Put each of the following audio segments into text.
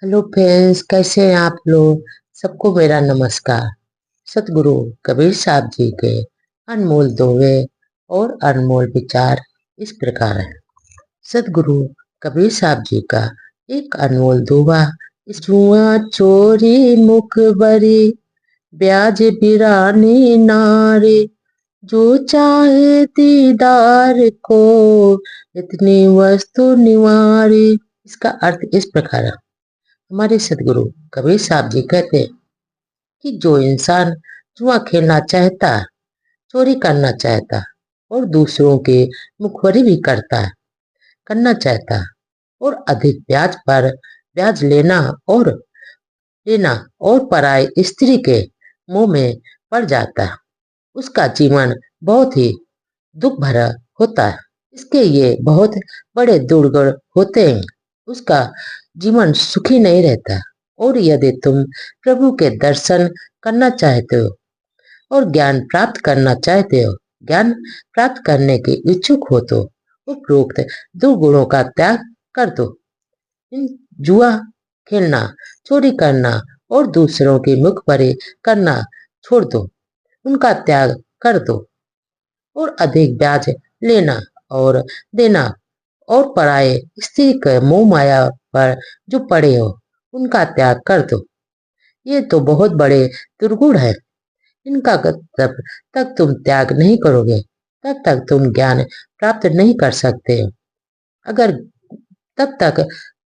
Hello friends, कैसे हैं आप लोग। सबको मेरा नमस्कार। सतगुरु कबीर साहब जी के अनमोल दोहे और अनमोल विचार इस प्रकार है। सतगुरु कबीर साहब जी का एक अनमोल दोहा। जुआ चोरी मुख बरी, ब्याज बिरानी नारी, जो चाहे दीदार को, इतनी वस्तु निवारी। इसका अर्थ इस प्रकार है। हमारे सदगुरु कबीर साहब जी कहते हैं कि जो इंसान जुआ खेलना चाहता है, चोरी करना चाहता है और दूसरों के मुखबरी भी करना चाहता है और अधिक ब्याज पर ब्याज लेना और पराई स्त्री के मुंह में पड़ जाता है, उसका जीवन बहुत ही दुख भरा होता है। इसके ये बहुत बड़े दुर्गुण होते हैं। उसका जीवन सुखी नहीं रहता। और यदि तुम प्रभु के दर्शन करना चाहते हो और ज्ञान प्राप्त करना चाहते हो, ज्ञान प्राप्त करने के इच्छुक हो तो उपरोक्त दुर्गुणों का त्याग कर दो। इन जुआ खेलना, चोरी करना और दूसरों की मुखबरी करना छोड़ दो, उनका त्याग कर दो और अधिक ब्याज लेना और देना और पराये स्त्री के मोह माया पर जो पड़े हो, उनका त्याग कर दो। ये तो बहुत बड़े दुर्गुण है। इनका तब तक तुम त्याग नहीं करोगे, तब तक तुम ज्ञान प्राप्त नहीं कर सकते। अगर तब तक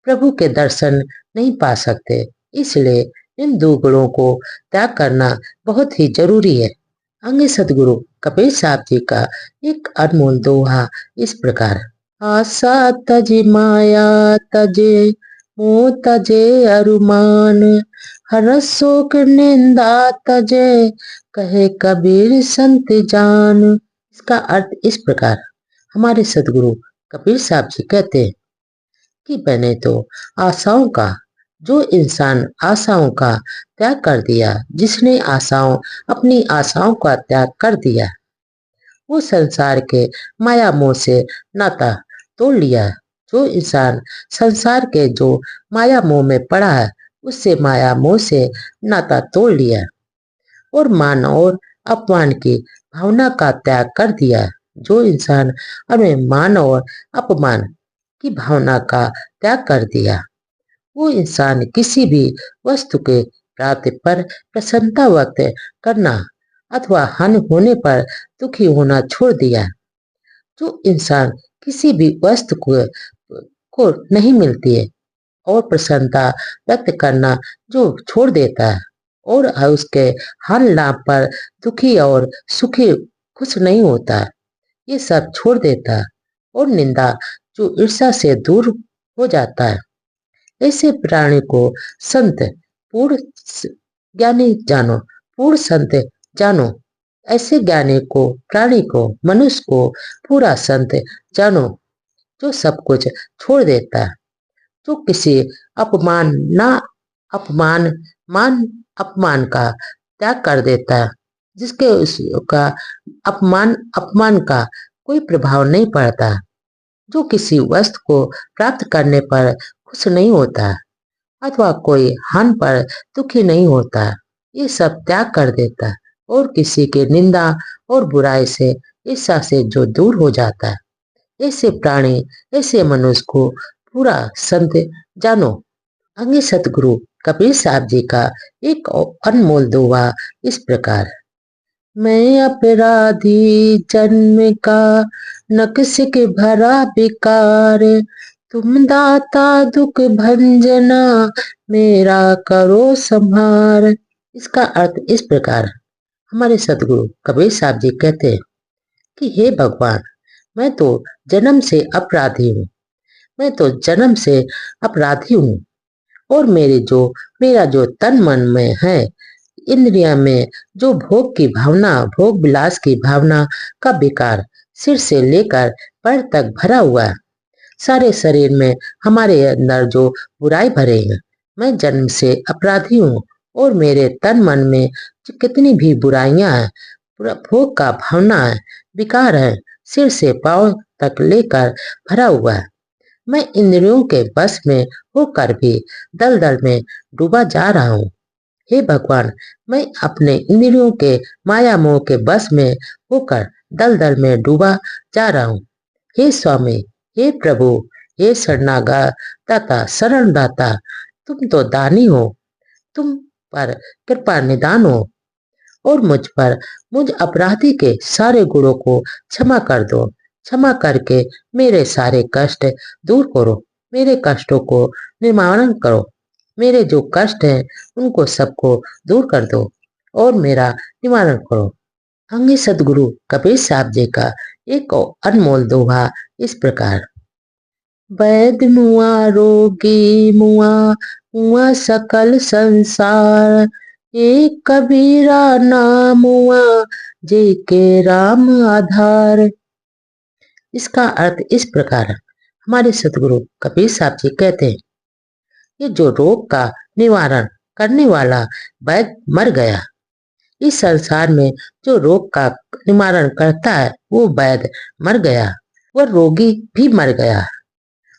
प्रभु के दर्शन नहीं पा सकते। इसलिए इन दो गुणों को त्याग करना बहुत ही जरूरी है। अंगे सदगुरु कबीर साहब जी का एक अनमोल दोहा इस प्रकार। आशा तजे माया तजे, मोह तजे अरुमान, हर शोक निंदा तजे, कहे कबीर संत जान। इसका अर्थ इस प्रकार। हमारे सदगुरु कबीर साहब जी कहते हैं कि मैंने तो आशाओं का, जो इंसान आशाओं का त्याग कर दिया, जिसने अपनी आशाओं का त्याग कर दिया, वो संसार के माया मोह से नाता तोड़ लिया। जो इंसान संसार के जो माया मोह में पड़ा है, उससे माया मोह से नाता तोड़ लिया और मान और अपमान की भावना का त्याग कर दिया। जो इंसान अपने मान और अपमान की भावना का त्याग कर दिया, वो इंसान किसी भी वस्तु के प्राप्ति पर प्रसन्नता व्यक्त करना अथवा हानि होने पर दुखी होना छोड़ दिया। जो इंसान किसी भी वस्तु को नहीं मिलती है और प्रसन्नता व्यक्त करना जो छोड़ देता है और उसके हानि लाभ पर दुखी और सुखी खुश नहीं होता, ये सब छोड़ देता है और निंदा जो ईर्ष्या से दूर हो जाता है, ऐसे प्राणी को संत पूर्ण ज्ञानी जानो, पूर्ण संत जानो। ऐसे ज्ञानी को, प्राणी को, मनुष्य को पूरा संत जानो, जो सब कुछ छोड़ देता है, जो किसी अपमान ना अपमान मान अपमान का त्याग कर देता है, जिसके उसका अपमान का कोई प्रभाव नहीं पड़ता, जो किसी वस्तु को प्राप्त करने पर खुश नहीं होता अथवा कोई हानि पर दुखी नहीं होता, ये सब त्याग कर देता और किसी के निंदा और बुराई से, ईर्ष्या से जो दूर हो जाता है, ऐसे प्राणी, ऐसे मनुष्य को पूरा संत जानो। अंगे सतगुरु कबीर साहब जी का एक अनमोल दोहा इस प्रकार। मैं अपराधी जन्म का, नक्श के भरा विकार, तुम दाता दुख भंजना, मेरा करो संहार। इसका अर्थ इस प्रकार। हमारे सतगुरु कबीर साहब जी कहते हैं कि हे भगवान, मैं तो जन्म से अपराधी हूँ, मैं तो जन्म से अपराधी हूँ और मेरा जो तन मन में है, इंद्रिया में जो भोग की भावना, भोग विलास की भावना का विकार सिर से लेकर पैर तक भरा हुआ है। सारे शरीर में हमारे अंदर जो बुराई भरे हैं, मैं जन्म से अपराधी हूँ और मेरे तन मन में कितनी भी बुराइयां हैं, भोग का भावना है, विकार है, सिर से पांव तक लेकर भरा हुआ है। मैं इंद्रियों के बस में होकर भी दलदल में डूबा जा रहा हूँ। हे भगवान, मैं अपने इंद्रियों के माया मोह के बस में होकर दलदल में डूबा जा रहा हूँ। हे स्वामी, हे प्रभु, हे शरणागत शरणदाता, तुम तो दानी हो, तुम पर कृपा निदान हो और मुझ अपराधी के सारे गुणों को क्षमा कर दो। क्षमा करके मेरे सारे कष्ट दूर करो, मेरे कष्टों को निवारण करो। मेरे जो कष्ट हैं उनको सबको दूर कर दो और मेरा निवारण करो। अंगे सदगुरु कबीर साहब जी का एक अनमोल दोहा इस प्रकार। वैद मुआ रोगी मुआ, मुआ सकल संसार, एक कबीरा नाम हुआ, जे के राम आधार। इसका अर्थ इस प्रकार है। हमारे सतगुरु कबीर साहब जी कहते हैं, ये जो रोग का निवारण करने वाला वैद्य मर गया। इस संसार में जो रोग का निवारण करता है वो वैद्य मर गया, वह रोगी भी मर गया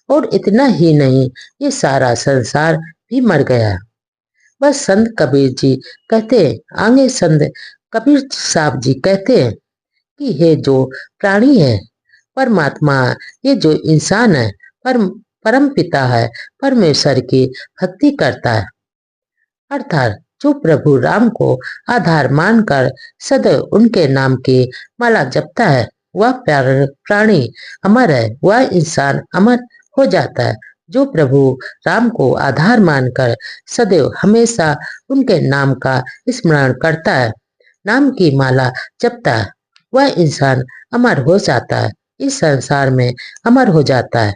और इतना ही नहीं, ये सारा संसार भी मर गया। बस संत कबीर जी कहते हैं, आगे संत कबीर साहब जी कहते हैं कि ये जो प्राणी है परमात्मा, ये जो इंसान है परम पिता है, परमेश्वर की भक्ति करता है, अर्थात जो प्रभु राम को आधार मानकर सदैव उनके नाम की माला जपता है, वह प्राणी अमर है, वह इंसान अमर हो जाता है। जो प्रभु राम को आधार मानकर सदैव हमेशा उनके नाम का स्मरण करता है, नाम की माला जपता है, वह इंसान अमर हो जाता है, इस संसार में अमर हो जाता है।